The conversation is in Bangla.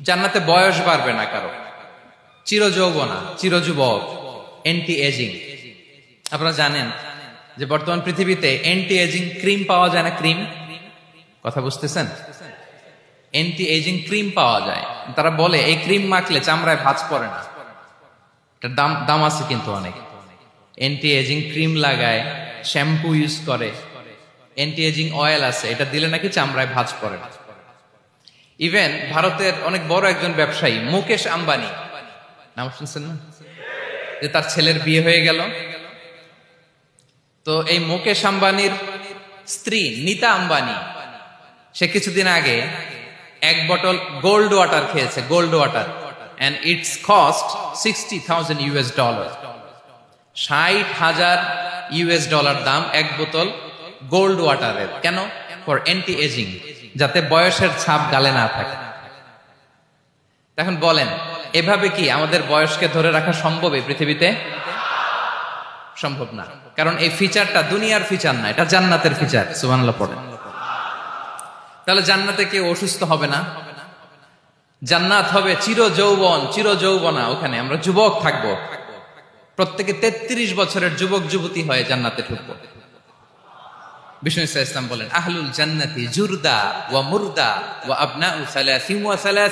জান্নাতে বয়স বাড়বে না কারো, চিরযৌবনা, চিরযুবক, অ্যান্টি এজিং। আপনারা জানেন যে বর্তমান পৃথিবীতে অ্যান্টি এজিং ক্রিম পাওয়া যায় না? ক্রিম, কথা বুঝতেছেন? অ্যান্টি এজিং ক্রিম পাওয়া যায়। তারা বলে এই ক্রিম মাখলে চামড়ায় ভাঁজ পড়ে না। এটার দাম আছে কিন্তু অনেক। অ্যান্টি এজিং ক্রিম লাগায়, শ্যাম্পু ইউজ করে, অ্যান্টি এজিং অয়েল আছে, এটা দিলে নাকি চামড়ায় ভাঁজ পড়ে না। ইভেন ভারতের অনেক বড় একজন ব্যবসায়ী মুকেশ আম্বানি, নাম শুনছেন না? যে তার ছেলের বিয়ে হয়ে গেল, তো এই মুকেশ আম্বানির স্ত্রী নীতা আম্বানি, সে কিছুদিন আগে এক বটল গোল্ড ওয়াটার খেয়েছে, gold water, and it's cost $60,000। $60,000 দাম এক বোতল গোল্ড ওয়াটারের। কেন? ফর অ্যান্টি এজিং, যাতে বয়সের ছাপ গালে না থাকে। এখন বলেন, এভাবে কি আমাদের বয়সকে ধরে রাখা সম্ভব এই পৃথিবীতে? সম্ভব না, কারণ এই ফিচারটা দুনিয়ার ফিচার না, এটা জান্নাতের ফিচার। সুবহানাল্লাহ পড়েন। তাহলে জান্নাতে কেউ অসুস্থ হবে না, জান্নাত হবে চির যৌবন, চির যৌবনা। ওখানে আমরা যুবক থাকবো, প্রত্যেকে 33 বছরের যুবক যুবতী হয়ে জান্নাতে ঢুকবো। বিষ্ণু ইসা ইসলাম বলেন, আহলুল জান্নাতি জুরদা ওয়া মুরদা ওয়া আবনাউ সালাসিন ওয়া সালাস